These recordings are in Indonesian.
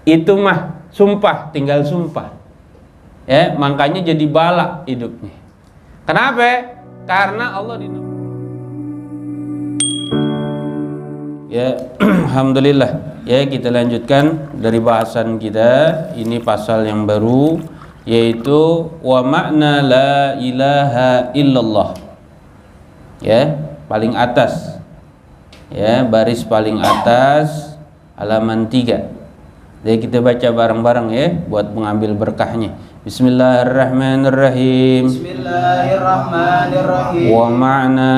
Itu mah sumpah, tinggal sumpah. Ya, makanya jadi balak hidupnya. Kenapa? Karena Allah ya, alhamdulillah. Ya, kita lanjutkan dari bahasan kita. Ini pasal yang baru, yaitu wa makna la ilaha illallah. Ya, paling atas. Ya, baris paling atas, halaman 3. Jadi kita baca bareng-bareng ya, buat mengambil berkahnya. Bismillahirrahmanirrahim. Bismillahirrahmanirrahim. Wa ma'na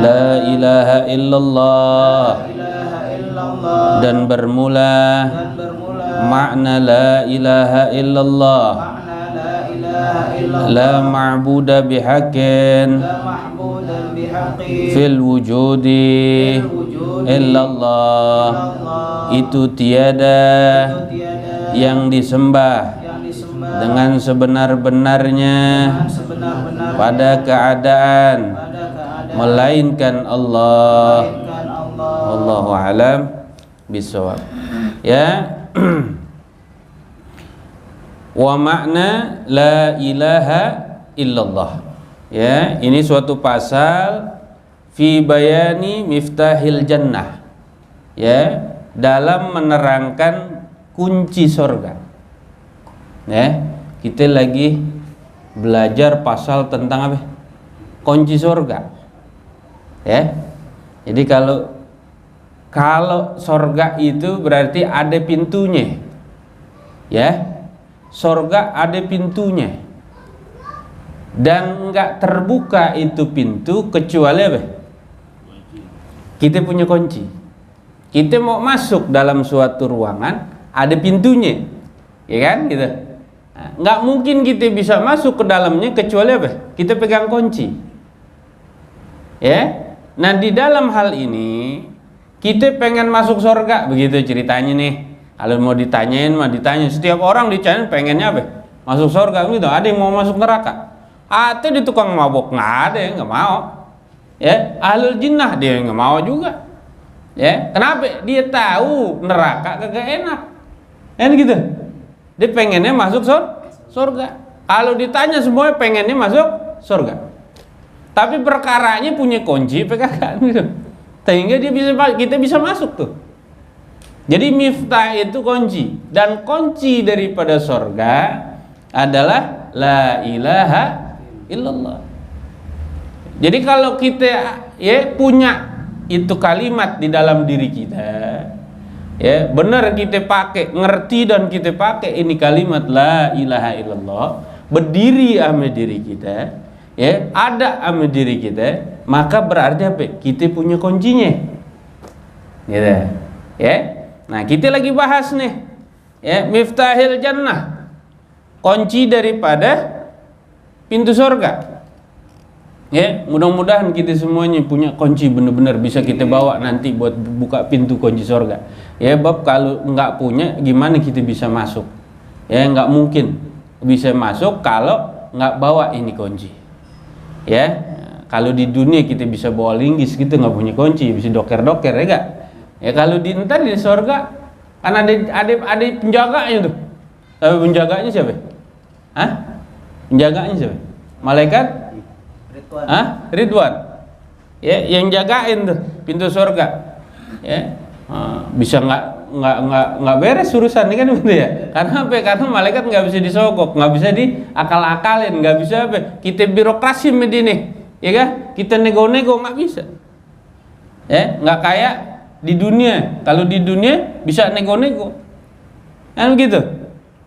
la ilaha illallah. Dan bermula makna la ilaha illallah. La ma'buda bihaqqin fil wujudi illallah. Itu tiada yang disembah dengan sebenar-benarnya pada keadaan melainkan Allah. Wallahu a'lam bishawab. Ya. Wa makna la ilaha illallah. Ya, ini suatu pasal fi bayani miftahil jannah. Ya, dalam menerangkan kunci surga. Ya, kita lagi belajar pasal tentang apa? Kunci surga. Ya. Jadi kalau surga itu berarti ada pintunya. Ya. Surga ada pintunya. Dan enggak terbuka itu pintu kecuali apa? Kita punya kunci. Kita mau masuk dalam suatu ruangan, ada pintunya, ya kan? Gitu. Nah, nggak mungkin kita bisa masuk ke dalamnya kecuali apa? Kita pegang kunci. Ya. Nah, di dalam hal ini kita pengen masuk surga, begitu ceritanya nih. Kalau mau ditanyain mah ditanya, setiap orang ditanyain pengennya apa? Masuk surga gitu. Ada yang mau masuk neraka. Atau di tukang mabok nggak ada yang nggak mau. Ya, ahlul jinnah dia nggak mau juga. Ya, kenapa? Dia tahu neraka kagak enak. Kan gitu. Dia pengennya masuk surga. Kalau ditanya semua pengennya masuk surga. Tapi perkaranya punya kunci kagak gitu. Sehingga kita bisa masuk tuh. Jadi miftah itu kunci, dan kunci daripada surga adalah la ilaha illallah. Jadi kalau kita ya punya itu kalimat di dalam diri kita, ya benar kita pakai, ngerti dan kita pakai ini kalimat la ilaha illallah, berdiri sama diri kita, ya ada sama diri kita, maka berarti apa? Kita punya kuncinya. Gitu. Ya. Nah, kita lagi bahas nih, ya, miftahil jannah, kunci daripada pintu surga. Ya, mudah-mudahan kita semuanya punya kunci benar-benar bisa kita bawa nanti buat buka pintu kunci surga. Ya, bab kalau nggak punya, gimana kita bisa masuk? Ya, nggak mungkin bisa masuk kalau nggak bawa ini kunci. Ya, kalau di dunia kita bisa bawa linggis, kita nggak punya kunci, bisa doker-doker, ya nggak? Ya kalau ntar di surga kan ada penjaganya tuh. Tapi penjaganya siapa? Hah? Penjaganya siapa? Malaikat? Ridwan. Hah? Ridwan. Ya, yang jagain tuh pintu surga. Ya. Bisa nggak beres urusan ini kan gitu ya. Karena apa? Karena malaikat nggak bisa disogok, nggak bisa diakal-akalin, nggak bisa apa? Kita birokrasi medini, ya kan? Kita nego-nego nggak bisa. Ya, nggak kayak di dunia. Kalau di dunia bisa nego-nego, kan gitu,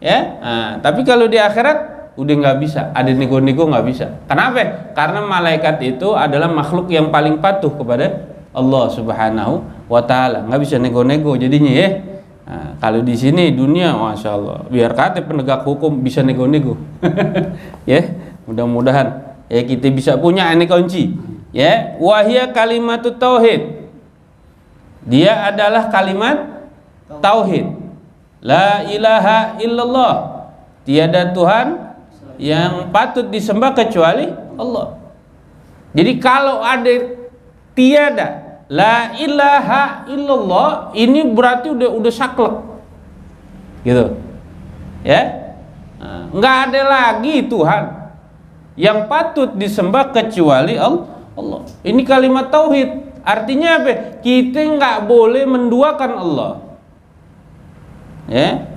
ya. Nah, tapi kalau di akhirat udah nggak bisa, ada nego-nego nggak bisa. Kenapa? Karena malaikat itu adalah makhluk yang paling patuh kepada Allah Subhanahu wa Ta'ala, nggak bisa nego-nego jadinya ya. Nah, kalau di sini dunia, masya Allah, biar kata penegak hukum bisa nego-nego, ya. Mudah-mudahan ya kita bisa punya ini kunci, ya. Wahia kalimatut tauhid. Dia adalah kalimat tauhid. La ilaha illallah. Tiada Tuhan yang patut disembah kecuali Allah. Jadi kalau ada tiada la ilaha illallah, ini berarti udah saklek. gitu ya. Nggak ada lagi Tuhan yang patut disembah kecuali Allah. Ini kalimat tauhid, artinya apa? Kita nggak boleh menduakan Allah ya.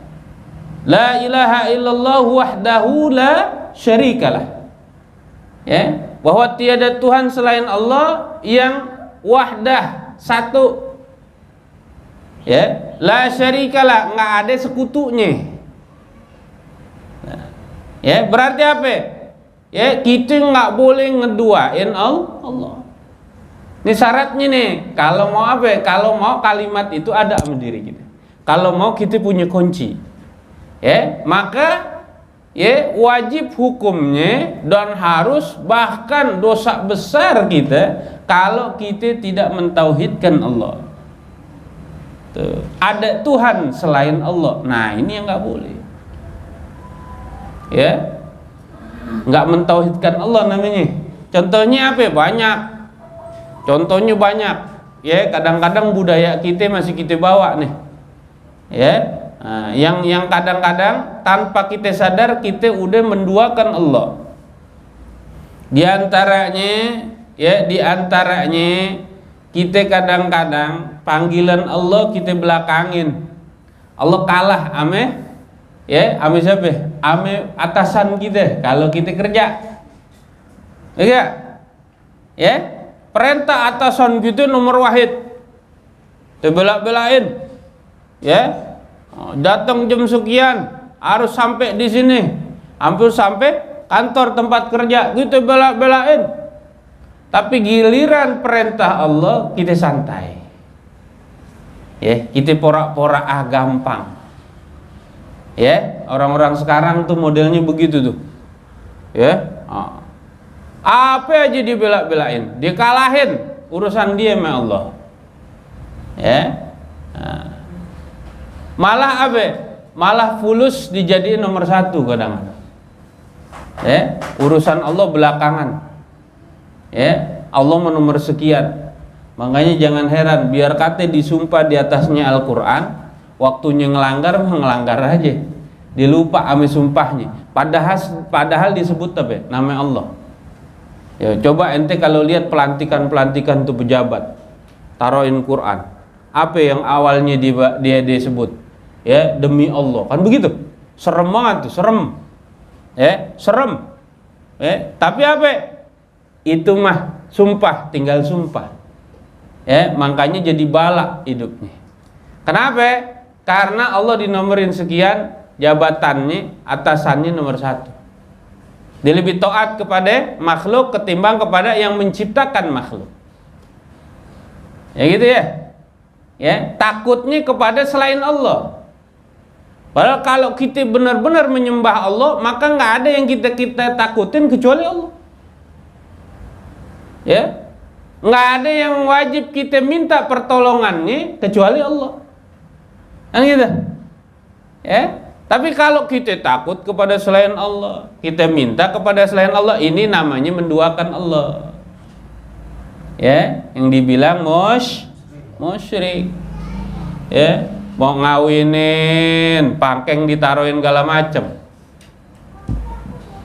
La ilaha illallah wahdahu la syarikalah ya, bahwa tiada Tuhan selain Allah yang wahdah, satu ya, la syarikalah, nggak ada sekutunya ya. Berarti apa ya? Kita nggak boleh ngeduain Allah. Ini syaratnya nih, kalau mau apa? Kalau mau kalimat itu ada sama diri kita, kalau mau kita punya kunci ya, maka ya wajib hukumnya dan harus, bahkan dosa besar kita kalau kita tidak mentauhidkan Allah. Tuh, ada Tuhan selain Allah. Nah, ini yang nggak boleh ya, nggak mentauhidkan Allah namanya. Contohnya apa? Banyak. Contohnya banyak ya. Kadang-kadang budaya kita masih kita bawa nih ya. Nah, yang kadang-kadang tanpa kita sadar kita udah menduakan Allah. Di antaranya kita kadang-kadang panggilan Allah kita belakangin. Allah kalah ame ya, ame siapa? Ame atasan kita kalau kita kerja. Enggak? Ya? Perintah atasan kita nomor wahid. Dibelak-belain. Ya? Datang jam sekian, harus sampai di sini. Hampir sampai kantor tempat kerja, kita belak-belain. Tapi giliran perintah Allah kita santai. Ya, kita porak-porak gampang. Ya, orang-orang sekarang tuh modelnya begitu tuh. Ya. Apa aja dibelak-belain, dikalahin, urusan dia sama Allah. Ya. Malah apa? Malah fulus dijadiin nomor satu kadang-kadang. Ya, urusan Allah belakangan. Ya, Allah nomor sekian. Makanya jangan heran, biar kata disumpah di atasnya Al-Quran, waktunya ngelanggar aja. Dilupa ame sumpahnya. Padahal disebut apa? Nama Allah. Ya, coba ente kalau lihat pelantikan tuh pejabat, taruhin Quran. Apa yang awalnya dia disebut? Ya, demi Allah, kan begitu. Serem banget tuh, serem. Ya, serem. Ya, tapi apa? Itu mah sumpah, tinggal sumpah. Ya, makanya jadi balak hidupnya. Kenapa? Karena Allah dinomorin sekian, jabatannya, atasannya nomor satu. Dia lebih taat kepada makhluk ketimbang kepada yang menciptakan makhluk. Ya gitu ya. Ya, takutnya kepada selain Allah. Padahal kalau kita benar-benar menyembah Allah, maka nggak ada yang kita takutin kecuali Allah. Ya, nggak ada yang wajib kita minta pertolongannya kecuali Allah. Kan gitu. Ya, tapi kalau kita takut kepada selain Allah, kita minta kepada selain Allah, ini namanya menduakan Allah. Ya, yang dibilang musyrik. Ya, mau ngawinin, pangkeng ditaruhin segala macem.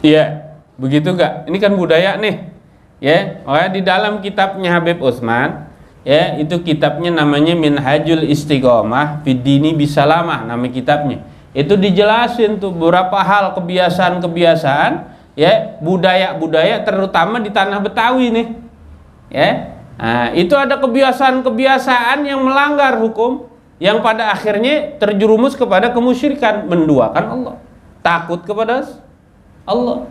Iya, begitu gak? Ini kan budaya nih. Ya, makanya di dalam kitabnya Habib Utsman, ya, itu kitabnya namanya Minhajul Istiqomah Fid Dini Bisalamah, nama kitabnya. Itu dijelasin tuh beberapa hal kebiasaan-kebiasaan, ya, budaya-budaya terutama di tanah Betawi nih. Ya. Nah, itu ada kebiasaan-kebiasaan yang melanggar hukum, yang pada akhirnya terjerumus kepada kemusyrikan, menduakan Allah, takut kepada Allah,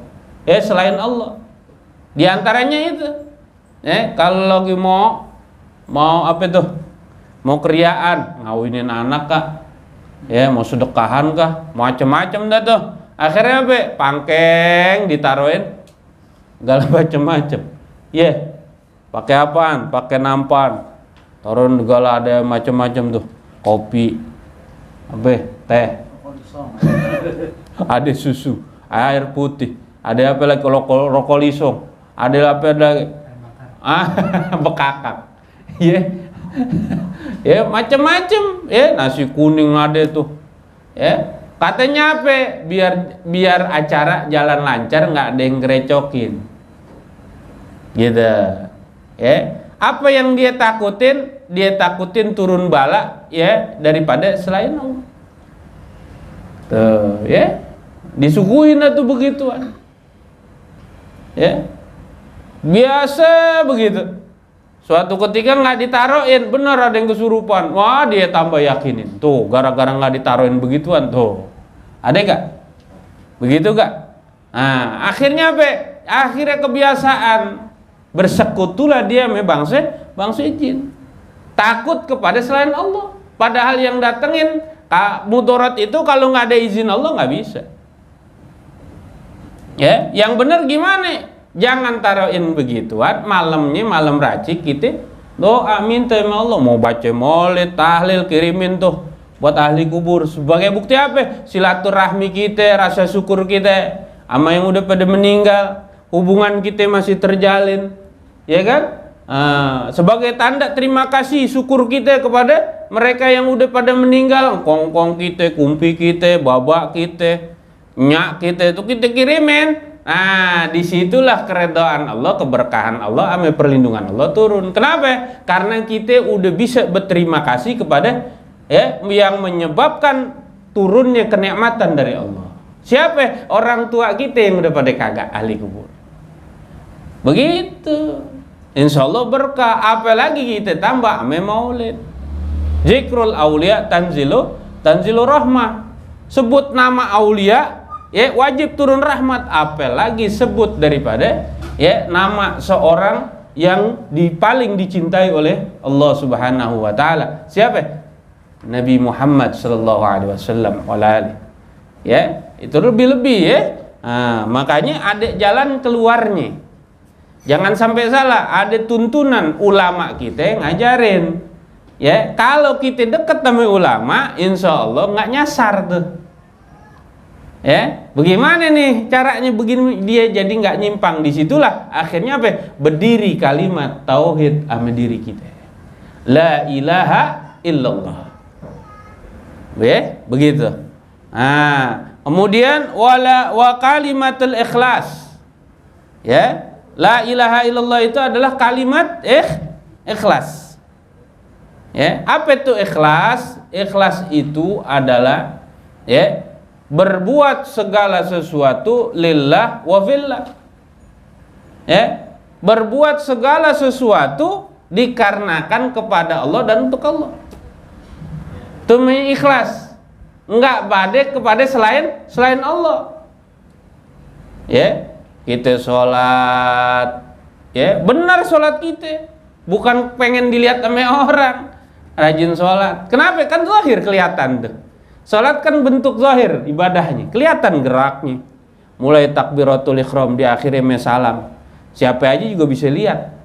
ya, selain Allah. Di antaranya itu, ya, kalau lagi mau apa tuh, mau kriaan, ngawinin anak kah, ya, mau sedekahan kah, macam-macam dah tuh. Akhirnya apa? Pangkeng ditaruhin, segala macam-macam. Ya, pakai apaan? Pakai nampan, taruhin segala ada macam-macam tuh. Kopi, apa, teh, ada susu, air putih, ada apa lagi, rokok lisong, ada apa lagi, bekakak, ya, ya, macam-macam, ya, nasi kuning ada tuh, ya, Katanya apa? Biar acara jalan lancar, nggak ada yang gerecokin. Gitu. Ya. Apa yang dia takutin? Dia takutin turun bala ya daripada selain Allah. Tuh, ya. Disuguhin tuh begituan. Ya. Biasa begitu. Suatu ketika nggak ditaruhin, bener ada yang kesurupan. Wah, dia tambah yakinin. Tuh, gara-gara nggak ditaruhin begituan tuh. Ada nggak? Begitu nggak? Nah, akhirnya apa? Akhirnya kebiasaan bersekutulah dia sama bangsa jin. Takut kepada selain Allah. Padahal yang datengin mudarat itu kalau nggak ada izin Allah nggak bisa. Ya, yang benar gimana? Jangan taruhin begituan, malamnya malam racik kita doa minta sama Allah, mau baca maulid, tahlil, kirimin tuh buat ahli kubur sebagai bukti apa? Silaturahmi kita, rasa syukur kita sama yang udah pada meninggal, hubungan kita masih terjalin, ya kan? Sebagai tanda terima kasih syukur kita kepada mereka yang udah pada meninggal, kongkong kita, kumpi kita, babak kita, nyak kita itu kita kirimin. Nah, disitulah keredaan Allah, keberkahan Allah, ame perlindungan Allah turun. Kenapa? Karena kita udah bisa berterima kasih kepada ya yang menyebabkan turunnya kenikmatan dari Allah. Siapa? Orang tua kita yang udah pada kagak ahli kubur. Begitu. Insya Allah berkah. Apalagi kita tambah ame maulid. Zikrul aulia tanzilu rahmah. Sebut nama aulia ya wajib turun rahmat, apalagi sebut daripada ya nama seorang yang paling dicintai oleh Allah Subhanahu wa taala. Siapa? Nabi Muhammad sallallahu alaihi wasallam ya, itu lebih-lebih ya. Makanya ada jalan keluarnya. Jangan sampai salah, ada tuntunan ulama kita ngajarin. Ya, kalau kita dekat sama ulama, insya Allah nggak nyasar tuh. Ya, bagaimana nih caranya begini dia jadi nggak nyimpang. Disitulah akhirnya apa? Berdiri kalimat tauhid sama diri kita. La ilaha illallah. Ya, begitu. Kemudian wa kalimatul ikhlas. Ya, la ilaha illallah itu adalah kalimat ikhlas. Ya, apa itu ikhlas? Ikhlas itu adalah ya berbuat segala sesuatu lillah wa fillah. Ya, berbuat segala sesuatu dikarenakan kepada Allah dan untuk Allah. Itu ikhlas. Enggak badek kepada selain Allah. Ya, kita sholat, ya benar sholat kita, bukan pengen dilihat sama orang. Rajin sholat. Kenapa? Kan zahir kelihatan tuh. Salat kan bentuk zahir ibadahnya, kelihatan geraknya. Mulai takbiratul ihram di akhirnya salam. Siapa aja juga bisa lihat.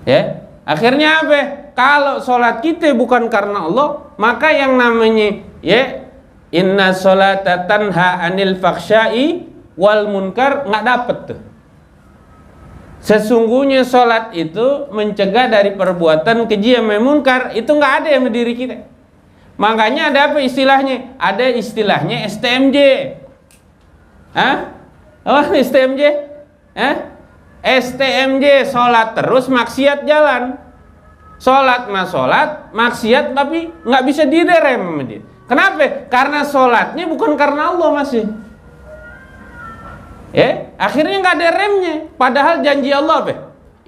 Ya, akhirnya apa? Kalau salat kita bukan karena Allah, maka yang namanya ya inna sholata tanha anil fakhsya'i wal munkar nggak dapet tuh. Sesungguhnya salat itu mencegah dari perbuatan keji yang munkar, itu nggak ada yang berdiri kita. Makanya ada apa istilahnya? Ada istilahnya STMJ. Apa STMJ? STMJ, sholat terus maksiat jalan. Sholat mah sholat, maksiat tapi nggak bisa diderem sama dia. Kenapa? Karena sholatnya bukan karena Allah masih. Ya, akhirnya nggak ada remnya. Padahal janji Allah apa?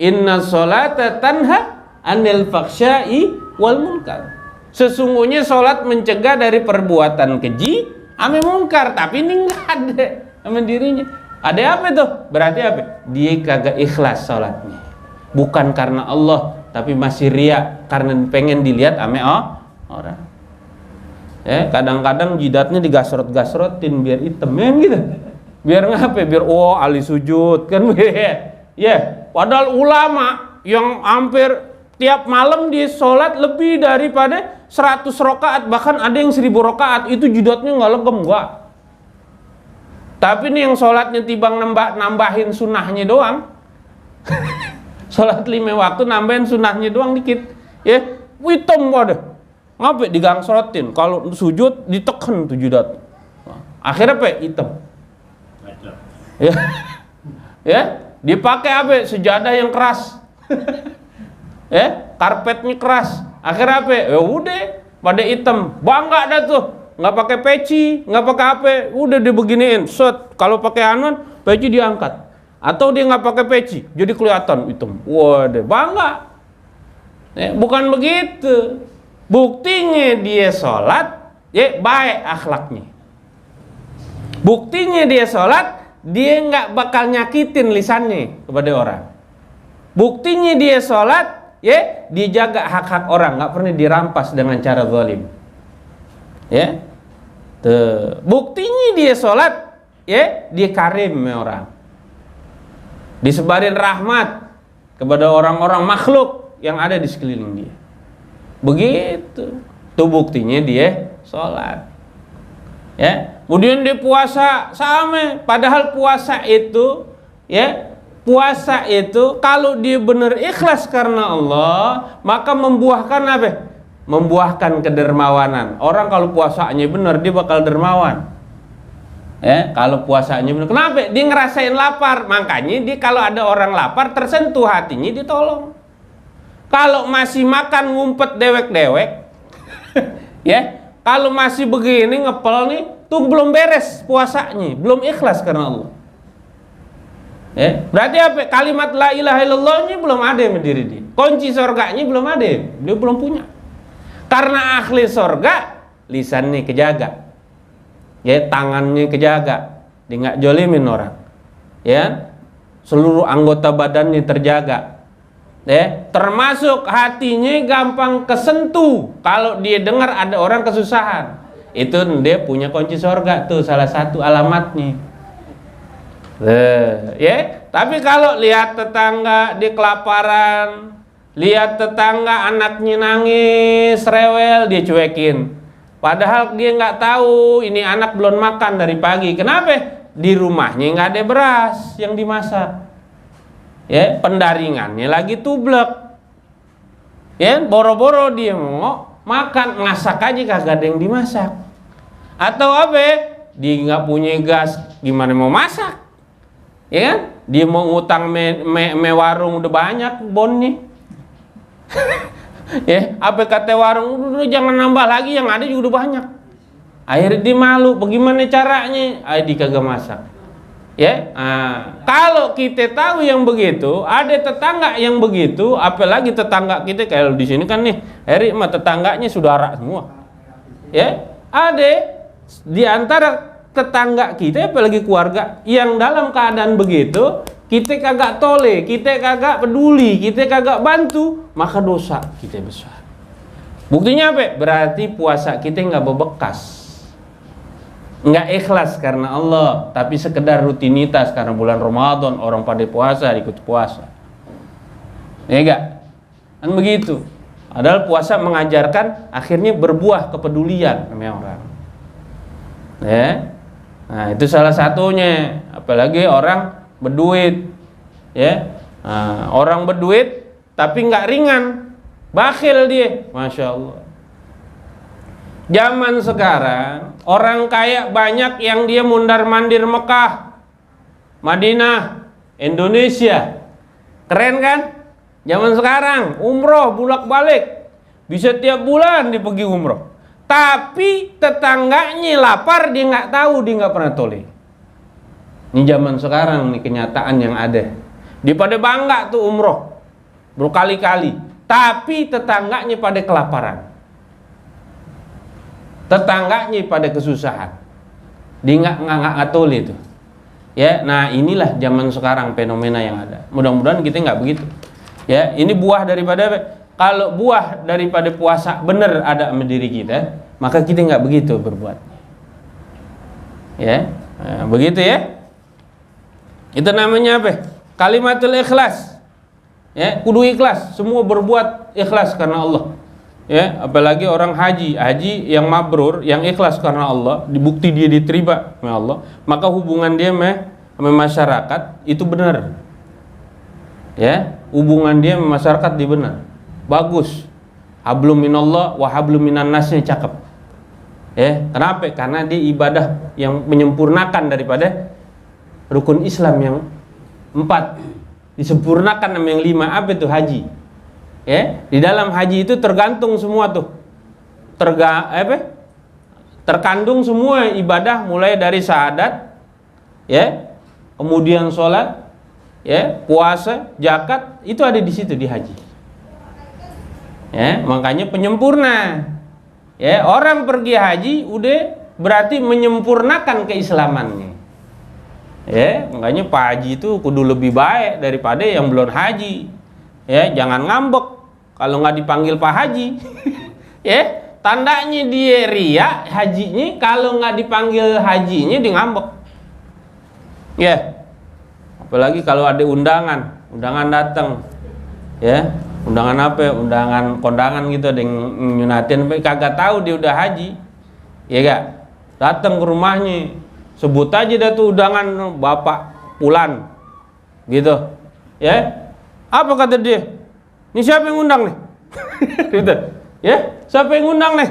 Inna sholata tanha anil fakhsya'i wal munkar. Sesungguhnya sholat mencegah dari perbuatan keji ame mungkar, tapi ini nggak ada sama dirinya. Ada apa tuh? Berarti apa? Dia kagak ikhlas sholatnya, bukan karena Allah, tapi masih ria karena pengen dilihat ame orang. Ya, kadang-kadang jidatnya digasrot-gasrotin biar hitam gitu. Biar ngapa? Biar ahli sujud kan. Ya, padahal ulama yang hampir tiap malam dia sholat lebih daripada 100 rakaat, bahkan ada yang 1000 rakaat, itu jidatnya nggak legem, enggak. Tapi nih yang sholatnya tibang nambahin sunnahnya doang. Sholat 5 waktu nambahin sunnahnya doang dikit, ya hitam waduh. ngapain digangsrotin, kalau sujud diteken 7 dat. Akhirnya apa? Hitam. Ya. Ya, dipakai apa? Sejadah yang keras. Ya, karpetnya keras. Akhirnya apa? Ya udah, pada hitam. Bangga dah tuh. Nggak pakai peci, nggak pakai apa, udah dibeginiin. Set, kalau pakai anuan, peci diangkat. Atau dia nggak pakai peci, jadi kelihatan hitam. Waduh, bangga. Ya, bukan begitu. Buktinya dia sholat, ya baik akhlaknya. Buktinya dia sholat, dia nggak bakal nyakitin lisannya kepada orang. Buktinya dia sholat, ya dijaga hak-hak orang, nggak pernah dirampas dengan cara zalim. Ya, tuh. Buktinya dia sholat, ya dia karim sama orang. Disebarin rahmat kepada orang-orang makhluk yang ada di sekeliling dia. Begitu. Itu buktinya dia sholat. Ya, kemudian dia puasa sama. Padahal puasa itu, ya, puasa itu kalau dia benar ikhlas karena Allah, maka membuahkan apa? Membuahkan kedermawanan. Orang kalau puasanya benar, dia bakal dermawan. Ya, kalau puasanya benar. Kenapa? Dia ngerasain lapar. Makanya dia kalau ada orang lapar, tersentuh hatinya, ditolong. Kalau masih makan ngumpet dewek-dewek, ya, kalau masih begini ngepel nih, tuh belum beres puasanya, belum ikhlas karena Allah. Ya, berarti apa? Kalimat la ilaha illallahnya belum ada di diri dia. Kunci surganya belum ada, dia belum punya. Karena ahli surga, lisannya kejaga. Ya, tangannya kejaga, dia nggak jolimin orang. Ya, seluruh anggota badannya terjaga. Ya, termasuk hatinya gampang kesentuh kalau dia dengar ada orang kesusahan. Itu dia punya kunci surga tuh, salah satu alamatnya. Ya, tapi kalau lihat tetangga di kelaparan, lihat tetangga anaknya nangis, rewel, dia cuekin. Padahal dia nggak tahu ini anak belum makan dari pagi. Kenapa? Di rumahnya nggak ada beras yang dimasak. Ya, pendaringannya lagi tublek. Ya, boro-boro dia mau makan, masak aja kagak ada yang dimasak. Atau apa? Dia nggak punya gas, gimana mau masak? Ya kan? Dia mau ngutang me warung udah banyak bonnya. Ya, apa kata warung, udah jangan nambah lagi, yang ada juga udah banyak. Akhirnya dia malu, bagaimana caranya? Dia kagak masak. Ya, kalau kita tahu yang begitu, ada tetangga yang begitu, apalagi tetangga kita kayak di sini kan nih, Eri mah tetangganya saudara semua. Ya, ada di antara tetangga kita, apalagi keluarga yang dalam keadaan begitu, kita kagak tole, kita kagak peduli, kita kagak bantu, maka dosa kita besar. Buktinya apa? Berarti puasa kita nggak bebekas, nggak ikhlas karena Allah, tapi sekedar rutinitas karena bulan Ramadan orang pada puasa ikut puasa. Ya enggak? Kan begitu. Padahal puasa mengajarkan akhirnya berbuah kepedulian sama orang. Ya. Nah, itu salah satunya. Apalagi orang berduit, ya, orang berduit tapi nggak ringan, bakhil dia, masya Allah. Zaman sekarang orang kaya banyak yang dia mundar-mandir Mekah, Madinah, Indonesia, keren kan? Zaman sekarang umroh bolak-balik, bisa tiap bulan dia pergi umroh. Tapi tetangganya lapar, dia nggak tahu, dia nggak pernah toleh. Ini zaman sekarang nih kenyataan yang ada. Dia pada bangga tuh umroh berkali-kali, tapi tetangganya pada kelaparan, tetangganya pada kesusahan, dia nggak toleh itu. Ya, nah inilah zaman sekarang fenomena yang ada. Mudah-mudahan kita nggak begitu. Ya, ini buah daripada, kalau buah daripada puasa benar ada sama diri kita, maka kita nggak begitu berbuat. Ya, nah, begitu ya. Itu namanya apa? Kalimatul ikhlas. Ya, kudu ikhlas, semua berbuat ikhlas karena Allah. Ya, apalagi orang haji yang mabrur, yang ikhlas karena Allah, dibukti dia diterima oleh Allah, maka hubungan dia sama masyarakat itu benar. Ya, hubungan dia sama masyarakat dia benar, bagus. Hablum minallah wa hablum minan nasnya cakep. Ya, kenapa? Karena dia ibadah yang menyempurnakan daripada rukun Islam yang 4. Disempurnakan sama yang 5. Apa itu? Haji. Ya, di dalam haji itu tergantung semua tuh. Terkandung semua ibadah mulai dari syahadat, ya, kemudian sholat, ya, puasa, zakat, itu ada di situ di haji. Ya, makanya penyempurna. Ya, orang pergi haji udah berarti menyempurnakan keislamannya. Ya, makanya Pak Haji itu kudu lebih baik daripada yang belum haji. Ya, jangan ngambek kalau nggak dipanggil Pak Haji. Ya, tandanya dia riya hajinya, kalau nggak dipanggil hajinya dia ngambek. Ya, apalagi kalau ada undangan datang. Ya, undangan apa ya? Undangan kondangan gitu, ada yang nyunatin, kagak tahu dia udah haji. Ya gak? Datang ke rumahnya, sebut aja dah tuh undangan Bapak Pulan. Gitu. Ya. Apa kata dia? Ini siapa yang undang nih? Gitu. Ya, siapa yang undang nih?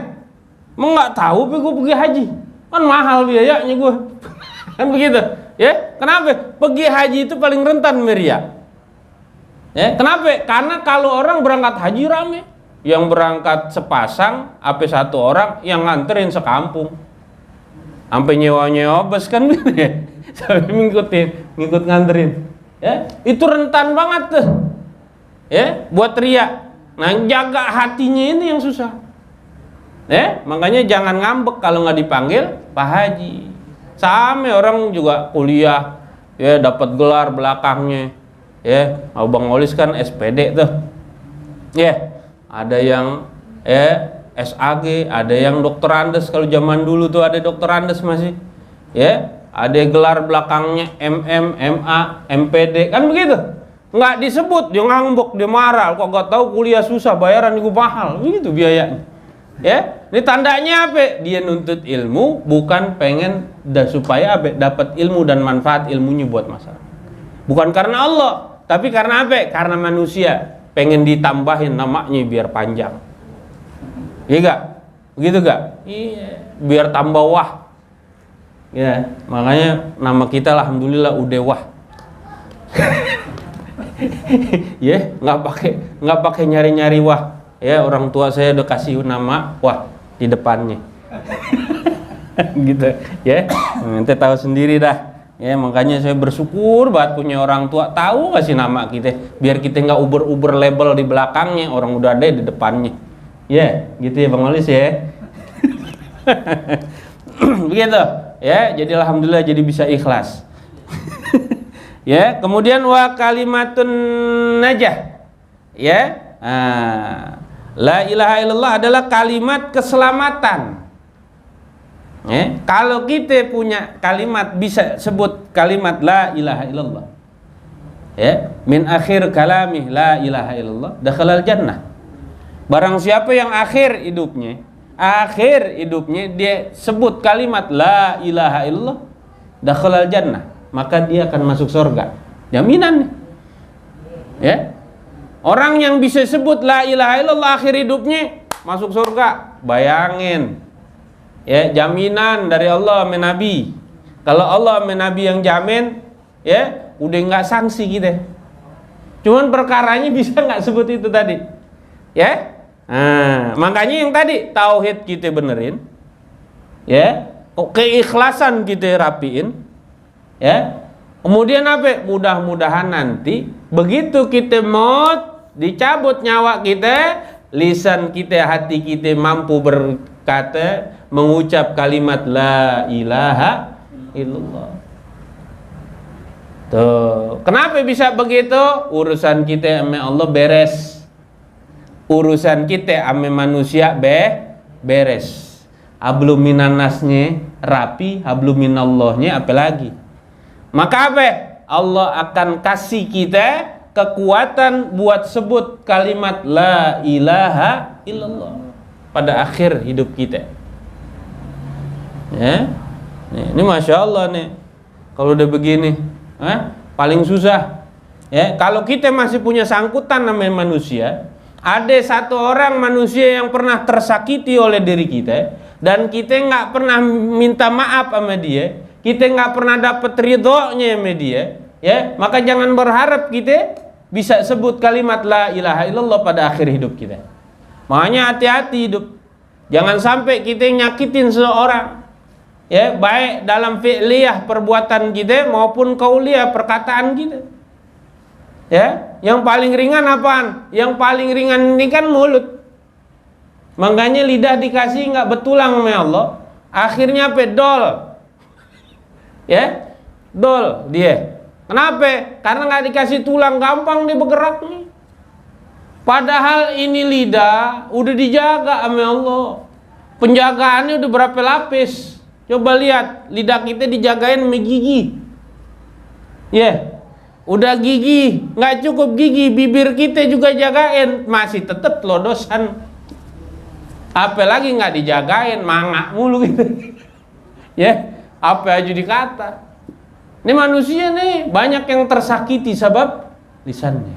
Emang nggak tahu gue pergi haji. Kan mahal biayanya gue. Kan begitu. Ya, kenapa? Pergi haji itu paling rentan meriah. Ya, kenapa? Karena kalau orang berangkat haji rame, yang berangkat sepasang, apa satu orang, yang nganterin sekampung, sampai nyewa bus kan gitu ya, sampai ngikut nganterin. Ya, itu rentan banget tuh. Ya, buat riya. Nah, jaga hatinya ini yang susah. Ya, makanya jangan ngambek kalau nggak dipanggil Pak Haji. Sama orang juga kuliah, ya, dapat gelar belakangnya. Ya, Abang Olis kan SPD tuh. Ya, ada yang SAG, ada yang dokter Andes. Kalau zaman dulu tuh ada dokter Andes masih. Ya, ada gelar belakangnya MM, MA, MPD, kan begitu. Nggak disebut, dia ngambek, dia marah. Kok nggak tahu kuliah susah, bayaran itu mahal, begitu biayanya. Ya, ini tandanya apa? Dia nuntut ilmu, bukan pengen supaya apa? Dapat ilmu dan manfaat ilmunya buat masyarakat. Bukan karena Allah, tapi karena apa? Karena manusia pengen ditambahin namanya biar panjang. Iya gak? Begitu gak? Iya. Biar tambah wah. Ya, makanya nama kita alhamdulillah udah wah. Ya, nggak pakai nyari-nyari wah. Ya, orang tua saya udah kasih nama wah di depannya. Gitu, ya. Nanti tahu sendiri dah. Ya, makanya saya bersyukur banget punya orang tua tahu kasih nama kita, biar kita nggak uber label di belakangnya, orang udah ada di depannya. Ya, gitu ya Bang Olis ya. Begitu. Ya, jadi alhamdulillah jadi bisa ikhlas. Ya, kemudian wa kalimatun najah. Ya. La ilaha illallah adalah kalimat keselamatan. Ya, kalau kita punya kalimat, bisa sebut kalimat la ilaha illallah. Ya, min akhir kalami la ilaha illallah dakhalal jannah. Barang siapa yang akhir hidupnya dia sebut kalimat la ilaha illallah dakhalal jannah, maka dia akan masuk surga. Jaminan nih. Ya. Orang yang bisa sebut la ilaha illallah akhir hidupnya masuk surga. Bayangin. Ya, jaminan dari Allah sama Nabi. Kalau Allah sama Nabi yang jamin, ya, udah nggak sanksi kita. Cuman perkaranya bisa nggak sebut itu tadi. Ya. Nah, makanya yang tadi tauhid kita benerin. Ya. Keikhlasan kita rapiin. Ya. Kemudian apa? Mudah-mudahan nanti begitu kita maut, dicabut nyawa kita, lisan kita, hati kita mampu berkata, mengucap kalimat la ilaha illallah. Tuh, kenapa bisa begitu? Urusan kita sama Allah beres. Urusan kita sama manusia beres. Hablum minan nasnya rapi, hablum minallahnya apalagi. Maka apa? Allah akan kasih kita kekuatan buat sebut kalimat la ilaha illallah pada akhir hidup kita. Ya, ini masya Allah nih. Kalau udah begini, paling susah. Ya, kalau kita masih punya sangkutan namanya manusia, ada satu orang manusia yang pernah tersakiti oleh diri kita dan kita nggak pernah minta maaf sama dia, kita nggak pernah dapat ridhonya sama dia, ya, maka jangan berharap kita bisa sebut kalimat la ilaha illallah pada akhir hidup kita. Makanya hati-hati hidup, jangan sampai kita nyakitin seseorang, ya, baik dalam fi'liyah perbuatan kita maupun qauliyah perkataan kita. Ya, yang paling ringan apaan? Yang paling ringan ini kan mulut. Makanya lidah dikasih nggak betulang sama Allah, akhirnya apa? Dol. Ya, dol dia. Kenapa? Karena nggak dikasih tulang, gampang dia bergerak nih. Padahal ini lidah udah dijaga sama Allah. Penjagaannya udah berapa lapis? Coba lihat, lidah kita dijagain sama gigi. Ya. Udah gigi, nggak cukup gigi, bibir kita juga jagain, masih tetap lodosan. Apalagi nggak dijagain, mangak mulu gitu. Ya, apa aja dikata. Ini manusia nih banyak yang tersakiti sebab lisannya.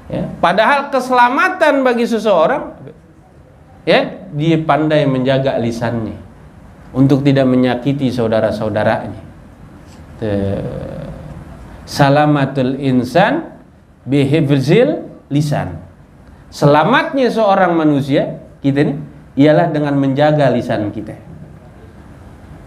Ya, padahal keselamatan bagi seseorang, ya, dia pandai menjaga lisannya untuk tidak menyakiti saudara-saudaranya. Salamatul insan bihifzil lisan. Selamatnya seorang manusia kita ini ialah dengan menjaga lisan kita.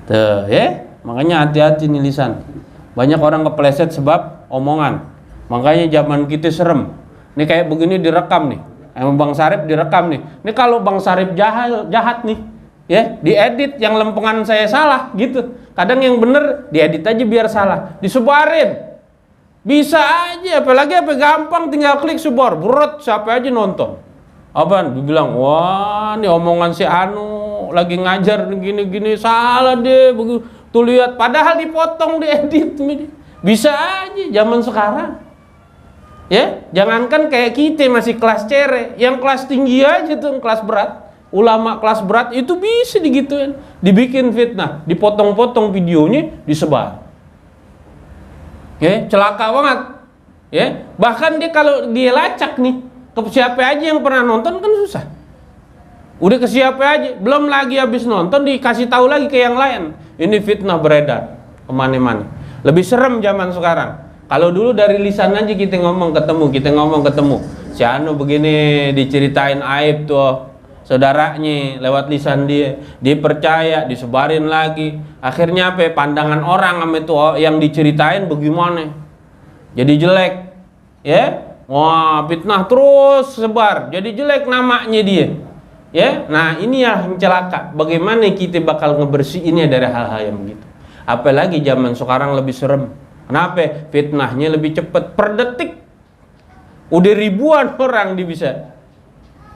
Tuh, ya. Makanya hati-hati nih lisan. Banyak orang kepleset sebab omongan. Makanya zaman kita serem. Ini kayak begini direkam nih. Emang Bang Sarip direkam nih. Ini kalau Bang Sarip jahat nih, ya, diedit yang lempengan saya salah gitu. Kadang yang bener diedit aja biar salah, disebarin. Bisa aja, apalagi apa gampang tinggal klik sebar, berat siapa aja nonton. Apaan? Dibilang, wah ini omongan si Anu lagi ngajar gini-gini salah deh, begitu lihat. Padahal dipotong, diedit. Bisa aja zaman sekarang. Ya, jangankan kayak kita masih kelas cere, yang kelas tinggi aja tuh, kelas berat. Ulama kelas berat itu bisa digituin, dibikin fitnah, dipotong-potong videonya, disebar. Ya, celaka banget. Ya, bahkan dia kalau dia lacak nih, ke siapa aja yang pernah nonton kan susah. Udah ke siapa aja, belum lagi habis nonton dikasih tahu lagi ke yang lain. Ini fitnah beredar kemana-mana. Lebih serem zaman sekarang. Kalau dulu dari lisan aja kita ngomong ketemu. Si Anu begini diceritain aib tuh saudaranya lewat lisan dia percaya, disebarin lagi. Akhirnya apa? Pandangan orang sama itu yang diceritain bagaimana? Jadi jelek, ya? Wah, fitnah terus sebar. Jadi jelek namanya dia. Ya? Nah, ini yang celaka. Bagaimana kita bakal ngebersihinnya dari hal-hal yang begitu? Apalagi zaman sekarang lebih serem. Kenapa? Fitnahnya lebih cepat per detik. Udah ribuan orang dia bisa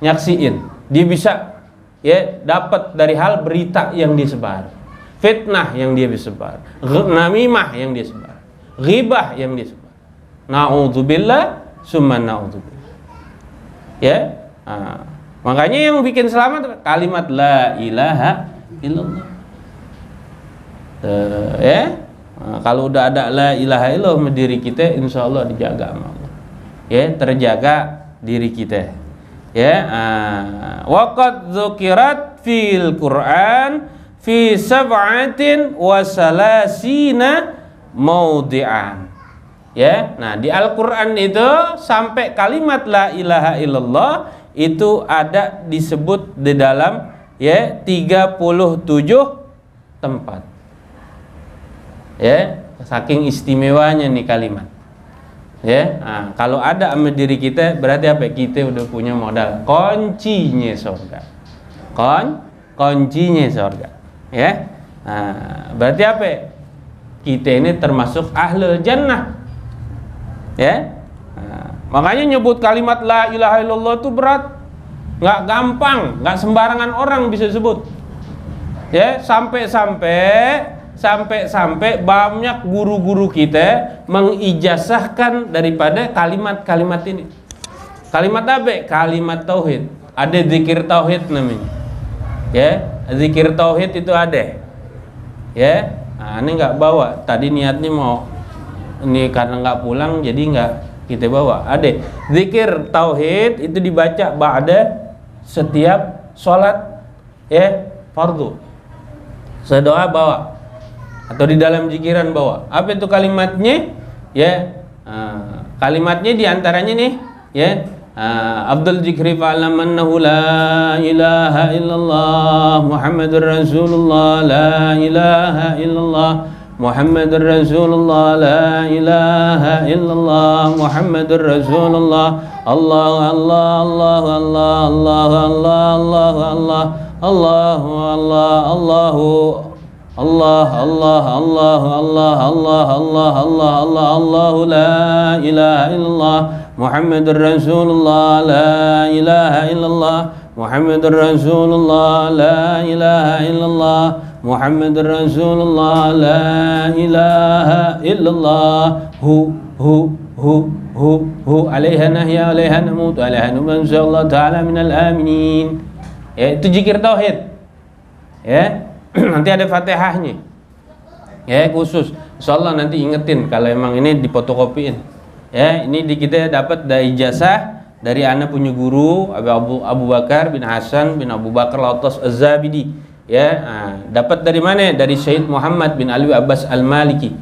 nyaksiin. Dia bisa, ya, dapat dari hal berita yang disebar, fitnah yang dia sebar, namimah yang dia sebar, ghibah yang dia sebar. Na'udzubillah summa na'udzubillah. Ya, makanya yang bikin selamat kalimat la ilaha illallah. Ya, kalau udah ada la ilaha illallah diri kita, insya Allah dijaga sama Allah. Ya, terjaga diri kita. Ya, waqad dzukirat fil Qur'an fi sab'atin wa salasina maudi'an. Ya, nah di Al-Qur'an itu sampai kalimat la ilaha illallah itu ada disebut di dalam, ya, 37 tempat. Ya, saking istimewanya nih kalimat. Ya, nah, kalau ada sama diri kita berarti apa? Kita udah punya modal kuncinya surga. Kuncinya surga. Ya, nah, berarti apa? Kita ini termasuk ahlul jannah. Ya, nah, makanya nyebut kalimat la ilaha illallah itu berat, nggak gampang, nggak sembarangan orang bisa sebut. Ya, sampai banyak guru-guru kita mengijazahkan daripada kalimat-kalimat ini. Kalimat apa? Kalimat tauhid. Ada zikir tauhid namanya. Ya, zikir tauhid itu ada. Ya, nah, ini nggak bawa. Tadi niatnya mau ini karena nggak pulang, jadi kita bawa. Ada zikir tauhid itu dibaca ba'da setiap sholat fardu. Sedoa bawa atau di dalam zikiran bawa. Apa itu kalimatnya? Kalimatnya diantaranya nih Abdul Zikri fa'lam annahu la ilaha illallah Muhammadur Rasulullah la ilaha illallah Muhammadur Rasulullah la ilaha illallah Muhammadur Rasulullah Allah Allah Allah Allah Allah Allah Allah Allah Allahu Allah Allahu Allah Allah Allah Allah Allah Allah Allah Allah Allahu la ilaha illallah Muhammadur Rasulullah la ilaha illallah Muhammadur Rasulullah la ilaha illallah Muhammadur Rasulullah la ilaha illallah hu alaiha nahya alaiha namut alaiha numan insyaallah ta'ala minal aminin. Itu zikir tauhid. Nanti ada Fatihahnya. Khusus. Insyaallah nanti ingetin kalau emang ini difotokopiin. Ini kita dapat dari ijazah dari anak punya guru Abu Bakar bin Hasan bin Abu Bakar Lautas Az-Zabidi. Dapat dari mana? Dari Syed Muhammad bin Ali Abbas Al-Maliki.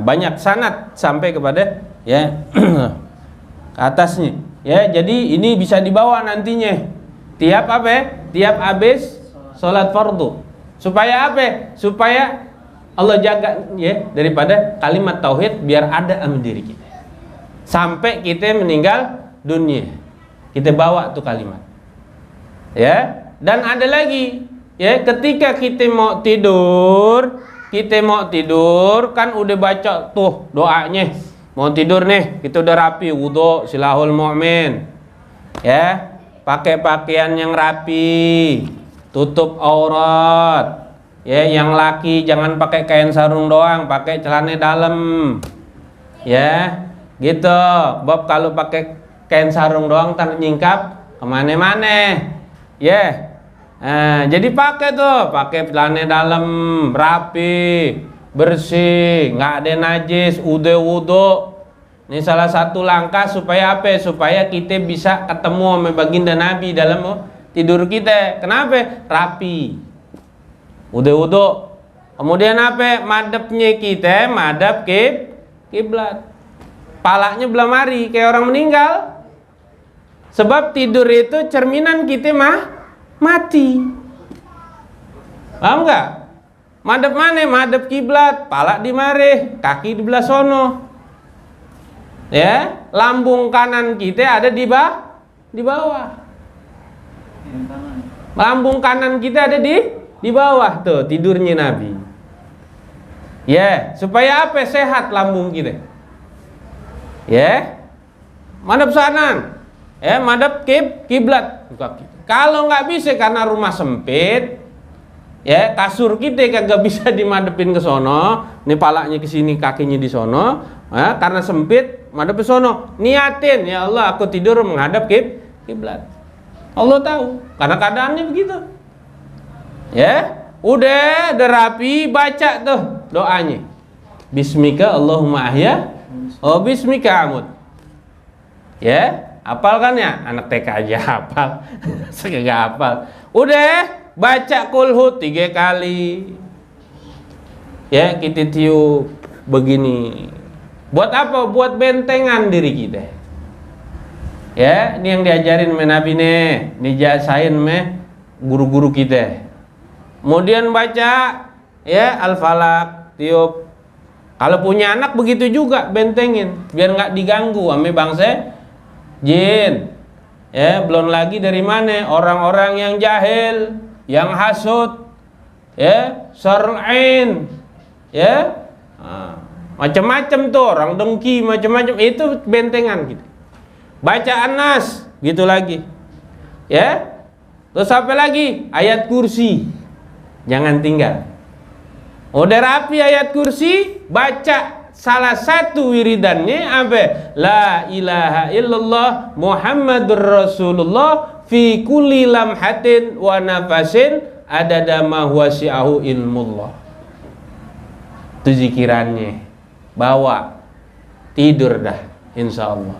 Banyak sanad sampai kepada ke atasnya. Jadi ini bisa dibawa nantinya. Tiap Tiap habis sholat fardu. Supaya apa? Supaya Allah jaga daripada kalimat tauhid biar ada dalam diri kita. Sampai kita meninggal dunia. Kita bawa tuh kalimat. Dan ada lagi, ketika kita mau tidur kan udah baca tuh doanya. Mau tidur nih, kita udah rapi, wudu, silahul mu'min. Pakai pakaian yang rapi, tutup aurat. Yang laki jangan pakai kain sarung doang, pakai celana dalam. Gitu. Bob kalau pakai kain sarung doang tak nyingkap kemana-mana. Jadi pakai celana dalam, rapi, bersih, nggak ada najis, wudu. Ini salah satu langkah supaya apa? Supaya kita bisa ketemu sama baginda Nabi dalam tidur kita. Kenapa? Rapi. Wudu. Kemudian apa? Madepnya kita madep kiblat. Palanya belah mari kayak orang meninggal. Sebab tidur itu cerminan kita mati. Paham enggak? Madep mana? Madep kiblat, pala di mari, kaki di belah sono. Lambung kanan kita ada di bawah. Lambung kanan kita ada di bawah tuh tidurnya Nabi. Supaya apa? Sehat lambung kita. Madep sanan. Madep kiblat. Kalau nggak bisa karena rumah sempit, kasur kita kagak bisa dimadepin ke sono, nih palanya ke sini, kakinya di sono, karena sempit, madep ke sono. Niatin, ya Allah, aku tidur menghadap kiblat. Allah tahu, karena keadaannya begitu. Udah rapi, baca tuh doanya. Bismika Allahumma ahya, bismika amut. Hafal kan ya? Anak TK aja hafal. Saya gak hafal. Udah baca kulhut 3 kali. Kita tiup begini. Buat apa? Buat bentengan diri kita. Ini yang diajarin sama Nabi nih, dijasain sama guru-guru kita. Kemudian baca Al-Falaq, tiup. Kalau punya anak begitu juga bentengin biar nggak diganggu sama bangsa jin. Belum lagi dari mana orang-orang yang jahil, yang hasud, syar'in, macam-macam tuh orang dengki, macam-macam itu bentengan gitu. Baca An-Nas gitu lagi. Terus apa lagi? Ayat kursi. Jangan tinggal. Udah rapi ayat kursi, baca salah satu wiridannya apa? La ilaha illallah Muhammadur Rasulullah fi kulli lamhatin wa nafasin adada ma wasi'ahu ilmullah. Itu zikirannya. Bawa tidur dah. insya Allah.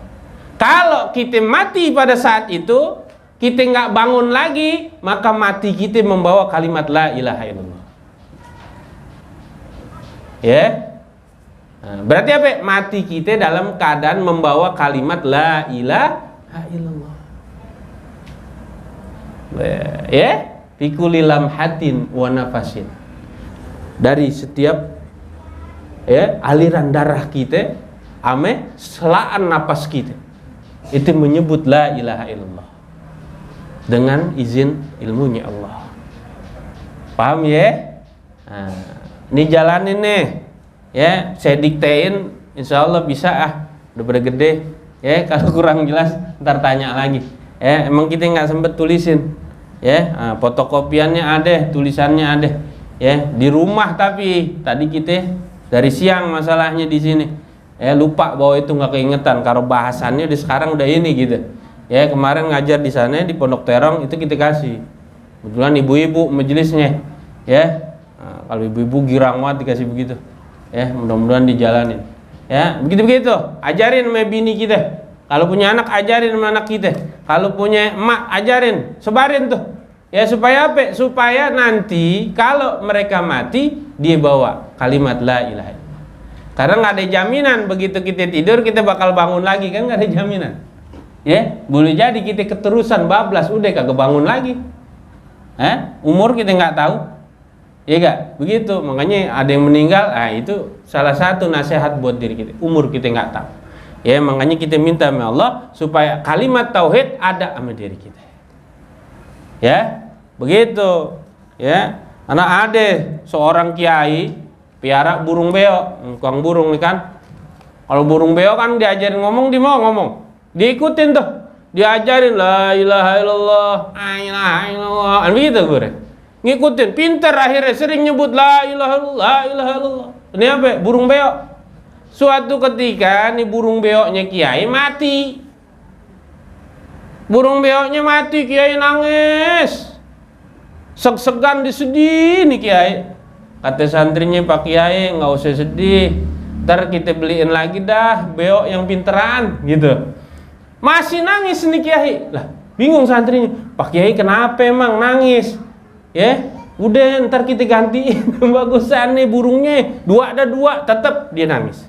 Kalau kita mati pada saat itu, kita nggak bangun lagi, maka mati kita membawa kalimat la ilaha illallah. Ya, nah, berarti apa? Mati kita dalam keadaan membawa kalimat la ilaha illallah. Ya, fi kulli lamhatin wa nafasin. Dari setiap aliran darah kita, ame selaan napas kita, itu menyebut la ilaha illallah dengan izin ilmunya Allah. Paham ya? Nah, ini jalanin nih, ya. Saya diktein, insya Allah bisa udah pada gede. Ya, kalau kurang jelas ntar tanya lagi. Ya, emang kita nggak sempet tulisin. Ya, fotokopiannya ada, tulisannya ada. Ya, di rumah tapi tadi kita dari siang masalahnya di sini. Ya, lupa bahwa itu nggak keingetan. Kalau bahasannya di sekarang udah ini gitu. Ya, kemarin ngajar di sana di Pondok Terong itu kita kasih. Kebetulan ibu-ibu majelisnya. Ya, kalau ibu-ibu girang banget dikasih begitu. Ya, mudah-mudahan dijalanin. Ya, begitu-begitu. Ajarin sama bini kita. Kalau punya anak ajarin sama anak kita. Kalau punya emak ajarin, sebarin tuh. Ya, supaya apa? Supaya nanti kalau mereka mati dia bawa kalimat la ilaha illallah. Karena nggak ada jaminan begitu kita tidur kita bakal bangun lagi, kan nggak ada jaminan. Ya, boleh jadi kita keterusan bablas udah kagak bangun lagi. Umur kita nggak tahu. Ya gak? Begitu. Makanya ada yang meninggal, itu salah satu nasihat buat diri kita. Umur kita nggak tahu. Ya, makanya kita minta sama Allah supaya kalimat tauhid ada sama diri kita. Ya, begitu. Ya, anak ada seorang kiai piara burung beo, tukang burung nih kan. Kalau burung beo kan diajarin ngomong, dia mau ngomong, diikutin tuh, diajarin la ilaha illallah, la ilaha illallah, begitu gue. Ngikutin, pinter akhirnya sering nyebut la ilaha illallah, la ilaha illallah. Ini apa? Burung beo. Suatu ketika nih burung beoknya kiai mati. Burung beoknya mati, kiai nangis. Seg-segan disedih nih kiai. Kata santrinya, Pak Kiai nggak usah sedih, ntar kita beliin lagi dah beok yang pinteran gitu. Masih nangis nih kiai. Lah bingung santrinya, Pak Kiai kenapa emang nangis? Ya udah ntar kita gantiin bagusan nih burungnya, ada dua tetap dia nangis.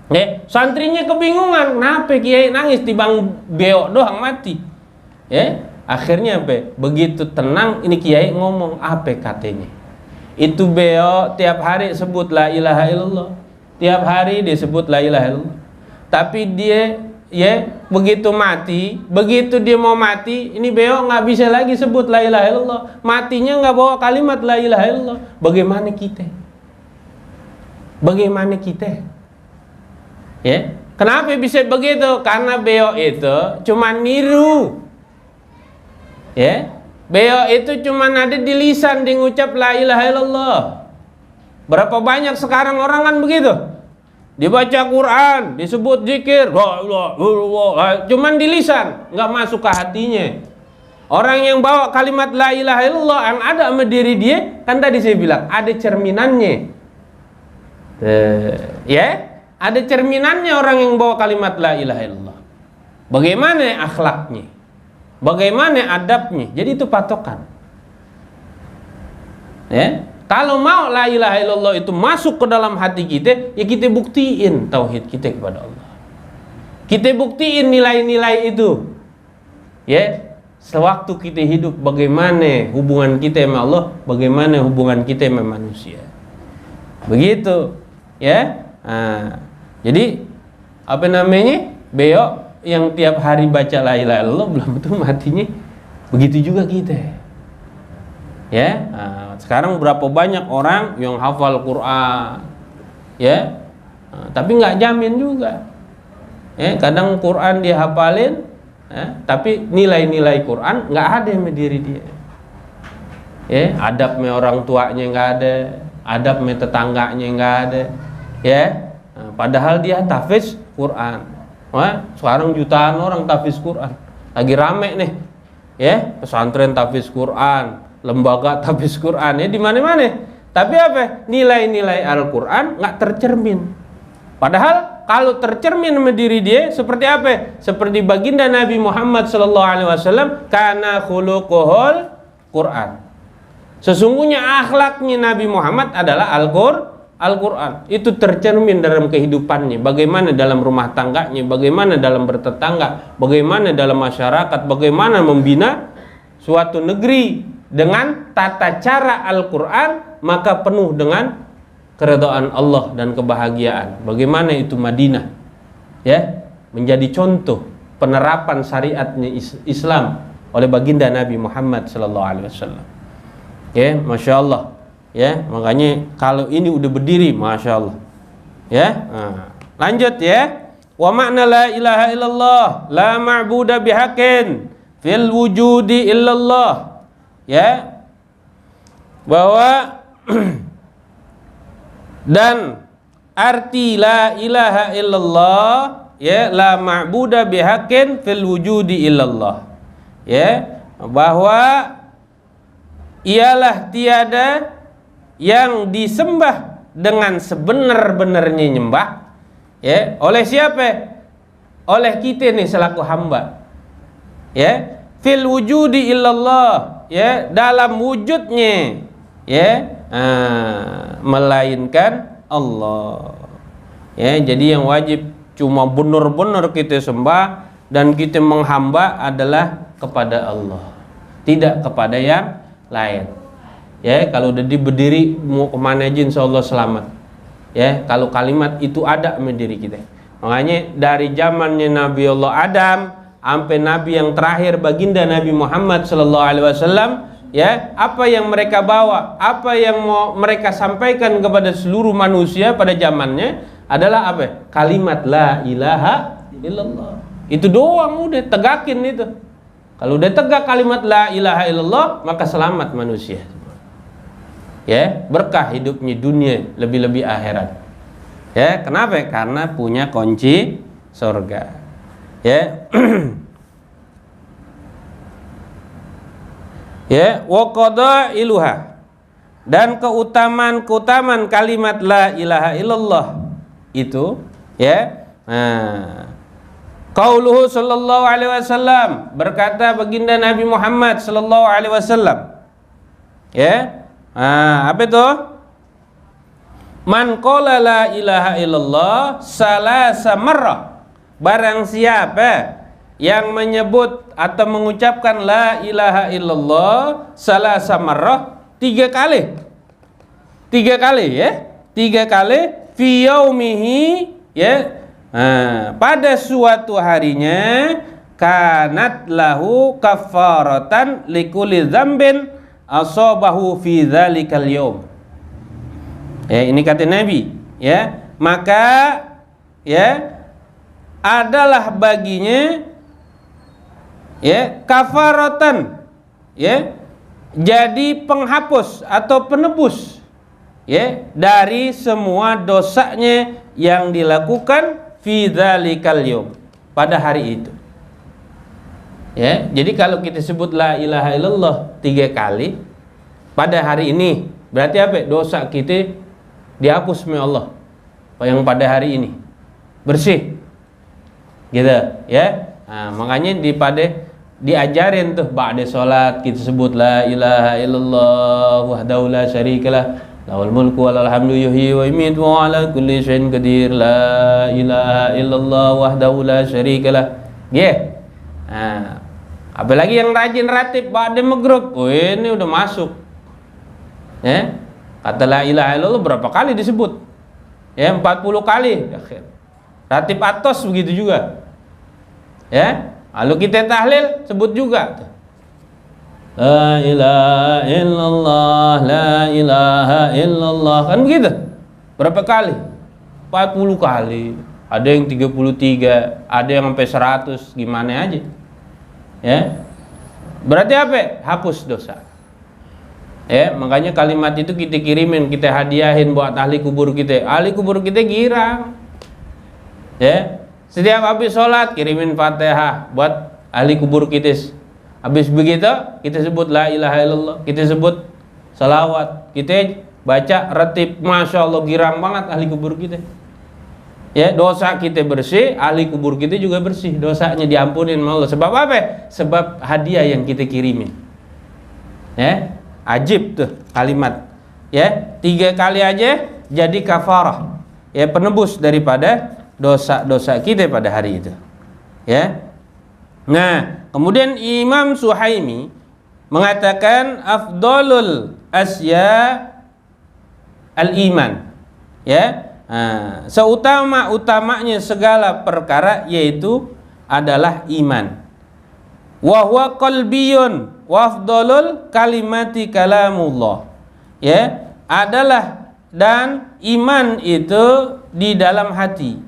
Ya, santrinya kebingungan, kenapa Kiai nangis tibang beok doang mati. Ya, akhirnya apa? Begitu tenang ini Kiai ngomong apa katanya? Itu beo tiap hari sebut la ilaha illallah. Tiap hari dia sebut la ilaha illallah. Tapi dia begitu mati, begitu dia mau mati, ini beo nggak bisa lagi sebut la ilaha illallah. Matinya nggak bawa kalimat la ilaha illallah. Bagaimana kita? Bagaimana kita? Ya, kenapa bisa begitu? Karena beo itu cuma niru. Ya. Beo itu cuma ada di lisan, di ngucap la ilaha illallah. Berapa banyak sekarang orang kan begitu? Dibaca Quran, disebut zikir, la ilaha illallah, cuma di lisan, nggak masuk ke hatinya. Orang yang bawa kalimat la ilaha illallah yang ada sama diri dia, kan tadi saya bilang ada cerminannya. Ya, ada cerminannya orang yang bawa kalimat la ilaha illallah. Bagaimana akhlaknya? Bagaimana adabnya? Jadi itu patokan. Ya, kalau mau la ilaha illallah itu masuk ke dalam hati kita, ya kita buktiin tauhid kita kepada Allah. Kita buktiin nilai-nilai itu. Ya, sewaktu kita hidup bagaimana hubungan kita sama Allah, bagaimana hubungan kita sama manusia. Begitu. Ya. Nah, jadi apa namanya? Beo yang tiap hari baca la ilaha illallah belum tentu matinya begitu juga kita. Ya, nah, sekarang berapa banyak orang yang hafal Quran, ya, tapi nggak jamin juga. Ya, kadang Quran dia hafalin, ya, tapi nilai-nilai Quran nggak ada sama diri dia. Ya, adabnya orang tuanya nggak ada, adabnya tetangganya nggak ada. Ya, nah, padahal dia tahfiz Quran. Wah, sekarang jutaan orang tahfiz Quran. Lagi rame nih. Ya, pesantren tahfiz Quran, lembaga tahfiz Quran ya di mana-mana. Tapi apa? Nilai-nilai Al-Qur'an enggak tercermin. Padahal kalau tercermin sama diri dia seperti apa? Seperti baginda Nabi Muhammad sallallahu alaihi wasallam, kana khuluquhul Quran. Sesungguhnya akhlaknya Nabi Muhammad adalah Al-Quran. Itu tercermin dalam kehidupannya. Bagaimana dalam rumah tangganya, bagaimana dalam bertetangga, bagaimana dalam masyarakat, bagaimana membina suatu negeri dengan tata cara Al-Quran, maka penuh dengan keridhaan Allah dan kebahagiaan. Bagaimana itu Madinah, ya, menjadi contoh penerapan syariatnya Islam oleh baginda Nabi Muhammad sallallahu alaihi wasallam. Ya, masya Allah. Ya, makanya kalau ini udah berdiri, masya Allah. Ya, lanjut ya. Wa makna la ilaha illallah, la ma'buda bihaqqin fil wujudi illallah. Ya, bahwa dan arti la ilaha illallah, ya, la ma'buda bihaqqin fil wujudi illallah, ya, bahwa ialah tiada yang disembah dengan sebenar-benarnya nyembah, ya, oleh siapa? Oleh kita nih selaku hamba, ya, fil wujudi illallah, ya, dalam wujudnya, ya, melainkan Allah. Ya, jadi yang wajib cuma benar-benar kita sembah dan kita menghamba adalah kepada Allah, tidak kepada yang lain. Ya, kalau udah berdiri mau kemana aja insya Allah selamat. Ya, kalau kalimat itu ada sama diri kita. Makanya dari zamannya Nabi Allah Adam sampai Nabi yang terakhir baginda Nabi Muhammad sallallahu alaihi wasallam, ya, apa yang mereka bawa, apa yang mau mereka sampaikan kepada seluruh manusia pada zamannya adalah apa? Kalimat la ilaha illallah. Itu doang, udah tegakin itu. Kalau udah tegak kalimat la ilaha illallah, maka selamat manusia. Ya, berkah hidupnya dunia, lebih-lebih akhirat. Ya, kenapa? Karena punya kunci surga. Ya. Ya, wa qadailuha, dan keutamaan kalimat la ilaha illallah itu, ya, qauluhu sallallahu alaihi wasallam, berkata baginda Nabi Muhammad sallallahu alaihi wasallam, ya, apa itu? Man qala la ilaha illallah salasa marrah, barang siapa yang menyebut atau mengucapkan la ilaha illallah salasa marrah, 3 kali, 3 kali, ya, 3 kali fi yaumihi, ya, pada suatu harinya, kanat lahu kafaratan likulli dzambin asabahu fi dzalikal yaum. Ya, ini kata Nabi, ya, maka, ya, adalah baginya, ya, kafaratan, ya, jadi penghapus atau penebus, ya, dari semua dosanya yang dilakukan fi dzalikal yaum, pada hari itu. Ya, jadi kalau kita sebut la ilaha illallah 3 kali pada hari ini, berarti apa? Dosa kita dihapus oleh Allah yang pada hari ini, bersih, gitu, ya. Makanya diajarin tuh ba'da sholat kita sebut la ilaha illallah wahdahu la syarikalah lahul mulku wa lahul hamdu yuhyi wa yumiitu wa ala kulli syai'in qadir, la ilaha illallah wahdahu la syarikalah. Ya. Apalagi yang rajin ratib ba'da maghrib, oh ini udah masuk. Ya. Kata la ilaha illallah berapa kali disebut? Ya, 40 kali. Ratib atos begitu juga. Ya. Lalu kita tahlil sebut juga. La ilaha illallah, la ilaha illallah, kan begitu? Berapa kali? 40 kali. Ada yang 33, ada yang sampai 100, gimana aja. Ya. Berarti apa? Hapus dosa. Ya, makanya kalimat itu kita kirimin, kita hadiahin buat ahli kubur kita. Ahli kubur kita girang. Ya. Setiap habis sholat kirimin Fatihah buat ahli kubur kita. Habis begitu kita sebut la ilaha illallah, kita sebut salawat, kita baca ratib, masya Allah, girang banget ahli kubur kita. Ya, dosa kita bersih, ahli kubur kita juga bersih, dosanya diampunin sama Allah. Sebab apa? Sebab hadiah yang kita kirimin. Ya, ajib tuh kalimat. Ya, 3 kali aja jadi kafarah. Ya, penebus daripada dosa-dosa kita pada hari itu. Ya. Nah, kemudian Imam Suhaimi mengatakan afdalul asya al-iman. Ya. Seutama-utamanya segala perkara yaitu adalah iman. Wa huwa qalbiyun wa afdalul kalimati kalamullah. Ya, adalah dan iman itu di dalam hati.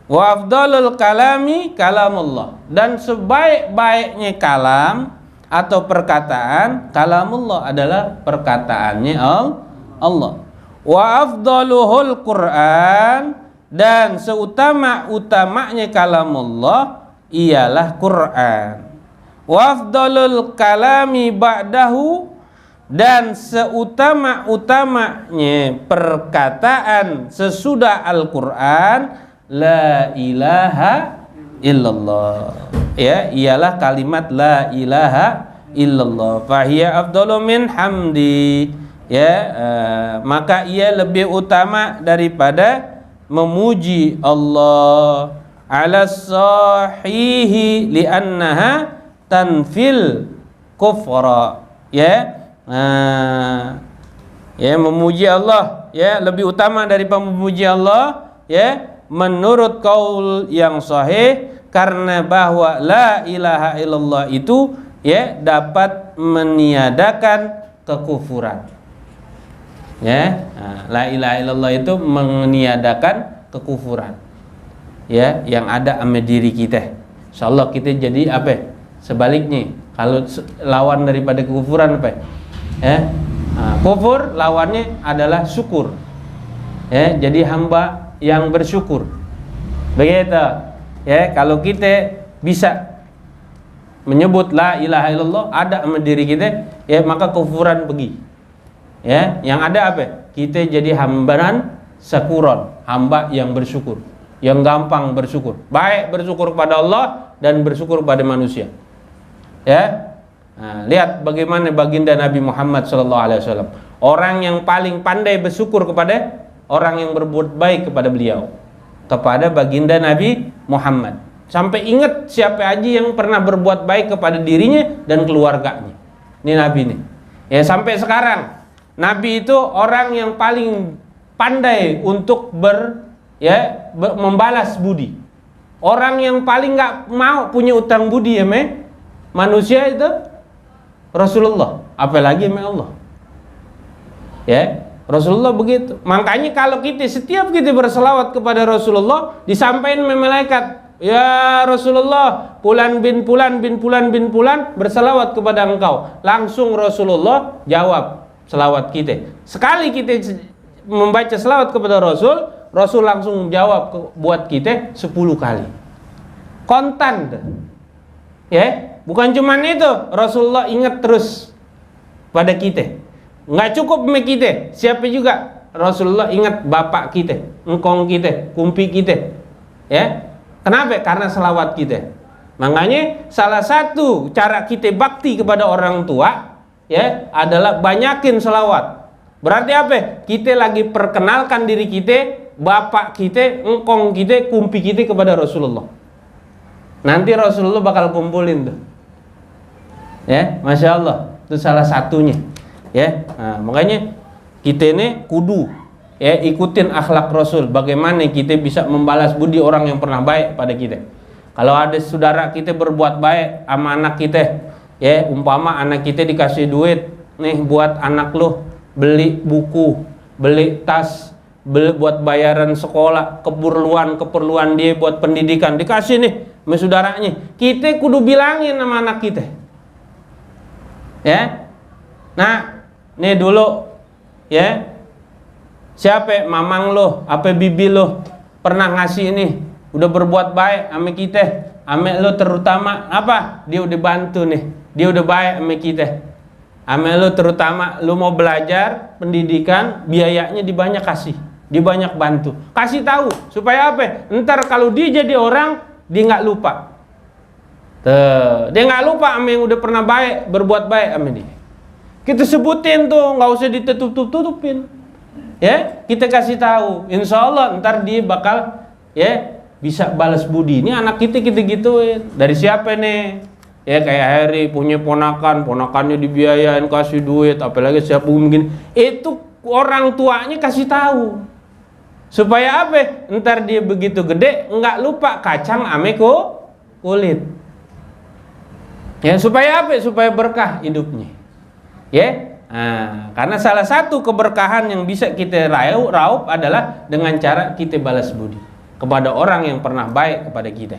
Wa afdalul kalami kalamullah, dan sebaik-baiknya kalam atau perkataan kalamullah adalah perkataannya Allah. Wa afdaluhul Quran, dan seutama-utamanya kalamullah ialah Quran. Wa afdalul kalami ba'dahu, dan seutama-utamanya perkataan sesudah Al-Quran la ilaha illallah. Ya, ialah kalimat la ilaha illallah. Fahiya afdalu min hamdi. Ya, maka ia lebih utama daripada memuji Allah. Ala sahihi li'annaha tanfil kufra. Ya, ya, memuji Allah ya lebih utama daripada memuji Allah, ya, menurut kaul yang sahih, karena bahwa la ilaha illallah itu ya dapat meniadakan kekufuran. Ya, la ilaha illallah itu meniadakan kekufuran. Ya, yang ada sama diri kita. Insyaallah kita jadi apa? Sebaliknya, kalau lawan daripada kekufuran apa? Ya, kufur lawannya adalah syukur. Ya, jadi hamba yang bersyukur. Begitu. Ya, kalau kita bisa menyebut la ilaha illallah ada sama diri kita, ya maka kufuran pergi. Ya, yang ada apa? Kita jadi hambaran syakuron, hamba yang bersyukur, yang gampang bersyukur. Baik bersyukur kepada Allah dan bersyukur kepada manusia. Ya. Nah, lihat bagaimana baginda Nabi Muhammad SAW, orang yang paling pandai bersyukur kepada orang yang berbuat baik kepada beliau, kepada baginda Nabi Muhammad. Sampai ingat siapa aja yang pernah berbuat baik kepada dirinya dan keluarganya. Ini Nabi nih. Ya, sampai sekarang Nabi itu orang yang paling pandai untuk membalas budi. Orang yang paling nggak mau punya utang budi ya manusia itu Rasulullah, apalagi sama Allah. Ya, Rasulullah begitu. Makanya kalau setiap kita berselawat kepada Rasulullah, disampaikan oleh malaikat, ya Rasulullah, Fulan bin Fulan bin Fulan bin Fulan berselawat kepada engkau. Langsung Rasulullah jawab selawat kita. Sekali kita membaca selawat kepada Rasul, Rasul langsung jawab buat kita 10 kali. Kontan. Ya, bukan cuma itu, Rasulullah ingat terus pada kita. Nggak cukup sama kita, siapa juga Rasulullah ingat bapak kita, engkong kita, kumpi kita. Ya, kenapa? Karena selawat kita. Makanya salah satu cara kita bakti kepada orang tua, ya, adalah banyakin selawat. Berarti apa? Kita lagi perkenalkan diri kita, bapak kita, engkong kita, kumpi kita kepada Rasulullah. Nanti Rasulullah bakal kumpulin tuh. Ya, Masya Allah, itu salah satunya. Ya, nah, makanya kita ini kudu ya ikutin akhlak Rasul. Bagaimana kita bisa membalas budi orang yang pernah baik pada kita. Kalau ada saudara kita berbuat baik sama anak kita, ya umpama anak kita dikasih duit nih buat anak lo beli buku, beli tas, beli buat bayaran sekolah, keperluan dia buat pendidikan, dikasih nih sama saudaranya. Kita kudu bilangin sama anak kita. Ya. Nah, nih dulu ya. Siapa mamang lo, apa bibi lo pernah ngasih ini, udah berbuat baik sama kita, sama lo terutama apa? Dia udah bantu nih. Dia udah baik sama kita. Sama lo terutama lo mau belajar pendidikan, biayanya dibanyak kasih, dia banyak bantu. Kasih tahu supaya apa? Ntar kalau dia jadi orang, dia nggak lupa. Dia nggak lupa sama yang udah pernah baik, berbuat baik sama dia. Kita sebutin tuh, nggak usah ditutup-tutupin. Ya, kita kasih tahu. Insya Allah ntar dia bakal ya bisa balas budi. Ini anak kita gituin. Dari siapa nih? Ya kayak Harry punya ponakannya dibiayain, kasih duit, apalagi siapa mungkin itu orang tuanya kasih tahu. Supaya apa? Ntar dia begitu gede nggak lupa kacang ame kulit. Ya supaya apa? Supaya berkah hidupnya. Ya. Nah, karena salah satu keberkahan yang bisa kita raup adalah dengan cara kita balas budi kepada orang yang pernah baik kepada kita.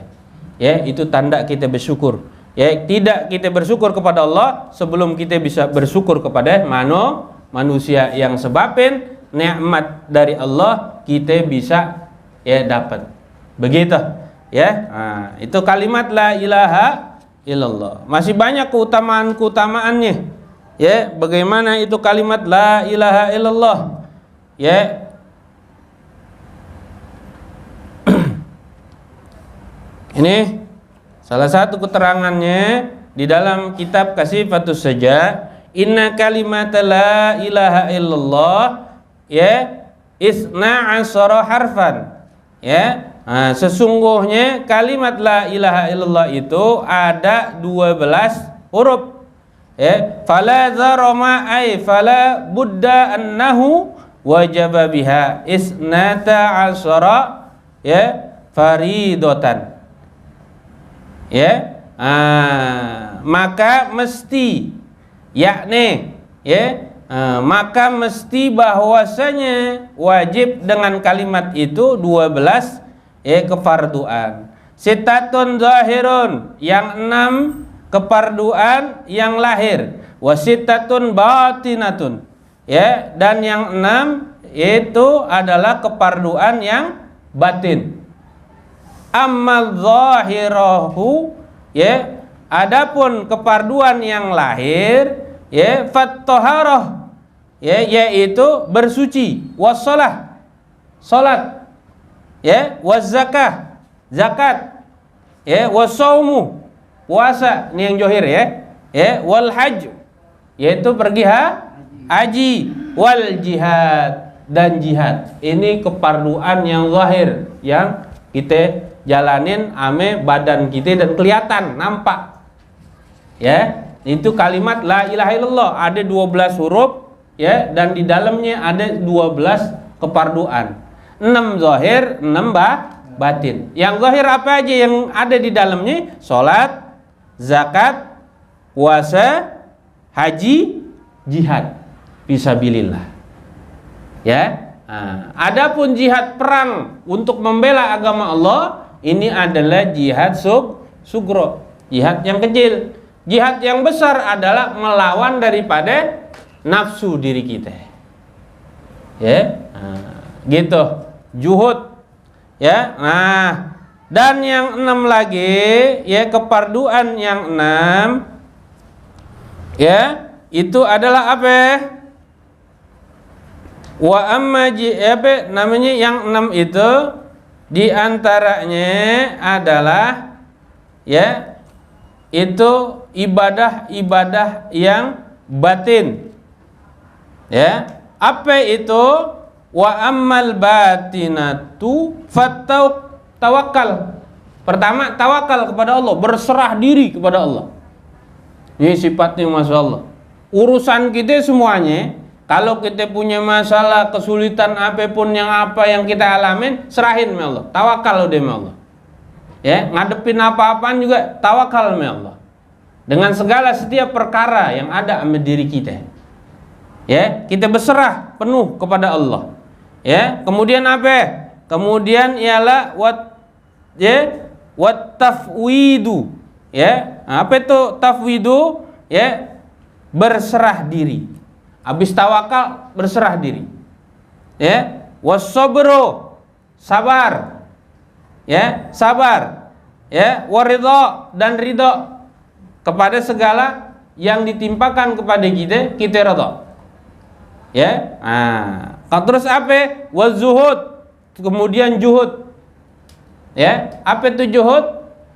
Ya, itu tanda kita bersyukur. Ya, tidak kita bersyukur kepada Allah sebelum kita bisa bersyukur kepada manusia yang sebabin nikmat dari Allah kita bisa ya dapat. Begitu, ya. Nah, itu kalimat la ilaha illallah. Masih banyak keutamaan-keutamaannya. Ya, bagaimana itu kalimat la ilaha illallah? Ya. Ini salah satu keterangannya di dalam kitab Kasifatus Saja, inna kalimat la ilaha illallah ya isna asara harfan. Ya. Nah, sesungguhnya kalimat la ilaha illallah itu ada 12 huruf. Ya, fala zarama ay fala budda annahu wajaba biha isnata asara ya faridatan. Ya, maka mesti yakni ya maka mesti bahwasanya wajib dengan kalimat itu 12 ya kefarduan. Sitatun zahirun yang 6 kefarduan yang lahir, wasitatun batinatun ya, dan yang 6 itu adalah kefarduan yang batin. Ammal zahirahu ya, adapun kefarduan yang lahir ya fattaharah ya, yaitu bersuci, wassalah salat ya, wazakah zakat ya, wasaumu puasa, ini yang johir ya, wal hajj yaitu pergi haji, wal jihad dan jihad. Ini kefarduan yang zahir yang kita jalanin ame badan kita dan kelihatan nampak. Ya, itu kalimat la ilaha illallah ada 12 huruf ya, dan di dalamnya ada 12 kefarduan. 6 zahir, 6 batin. Yang zahir apa aja yang ada di dalamnya? Salat, zakat, puasa, haji, jihad fisabilillah. Ya. Nah, adapun jihad perang untuk membela agama Allah, ini adalah jihad sugro, jihad yang kecil. Jihad yang besar adalah melawan daripada nafsu diri kita. Ya. Nah, gitu. Juhud. Ya. Nah, dan yang 6 lagi ya, kefarduan yang 6 ya, itu adalah apa? Wa amma apa namanya yang 6 itu di antaranya adalah ya itu ibadah-ibadah yang batin. Ya, apa itu? Wa ammal batinatu tawakal. Pertama, tawakal kepada Allah, berserah diri kepada Allah. Ini sifatnya Masya Allah. Urusan kita semuanya, kalau kita punya masalah, kesulitan apapun yang kita alamin, serahin sama Allah, tawakal udah sama Allah. Ya, ngadepin apa-apaan juga tawakal sama Allah. Dengan segala setiap perkara yang ada sama diri kita. Ya, kita berserah penuh kepada Allah. Ya, kemudian apa? Kemudian ialah wat tafwidu. Ya, apa itu tafwidu? Ya, berserah diri. Habis tawakal berserah diri. Ya, wasabru, sabar. Ya, sabar. Ya, waridha, dan ridha kepada segala yang ditimpakan kepada kita ridha. Ya. Nah, terus apa? Wazuhud. Kemudian juhud. Ya, apa itu juhud?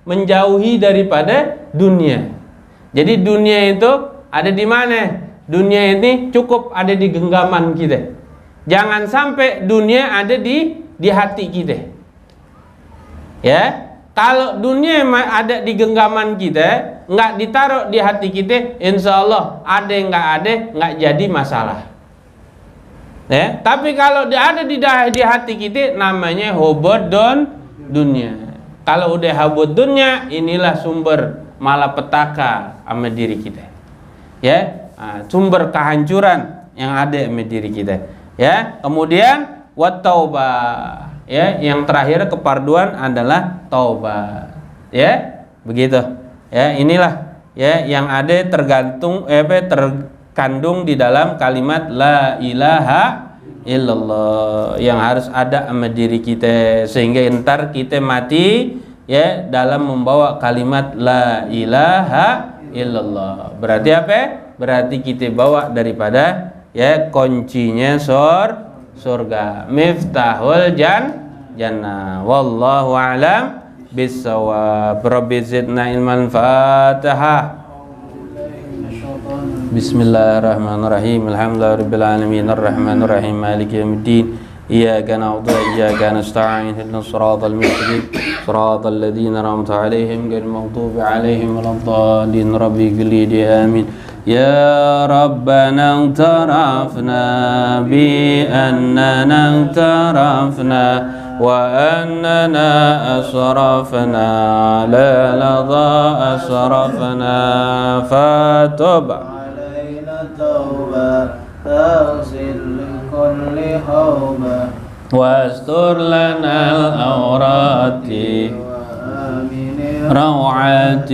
Menjauhi daripada dunia. Jadi dunia itu ada di mana? Dunia ini cukup ada di genggaman kita. Jangan sampai dunia ada di hati kita. Ya, kalau dunia ada di genggaman kita, nggak ditaruh di hati kita, insya Allah ada nggak jadi masalah. Ya, tapi kalau ada di hati kita, namanya hubud dunia. Kalau udah hubud dunia, inilah sumber malapetaka sama diri kita. Ya, sumber kehancuran yang ada sama diri kita. Ya, kemudian wattaubah. Ya, yang terakhir keparduan adalah taubat. Ya, begitu. Ya, inilah ya yang ada terkandung di dalam kalimat la ilaha illallah yang harus ada sama diri kita, sehingga entar kita mati ya dalam membawa kalimat la ilaha illallah. Berarti apa? Berarti kita bawa daripada ya kuncinya surga, miftahul jannah. Wallahu a'lam bissawab. Rabbi zidna ilman. Fatihah. Bismillahirrahmanirrahim. Alhamdulillahirabbil alamin arrahmanir rahim maliki yaumiddin. Iyyaka na'budu wa iyyaka nasta'in. Ihdinas siratal mustaqim. Siratal ladzina an'amta 'alaihim ghairil maghdubi 'alaihim waladdallin. Rabbi ighfirli amin. Ya Rabbana i'tarafna bi annana i'tarafna wa annana asrafna la ladha asrafna fatub توبة تغسل لكل حوبة واستر لنا الأورات روعات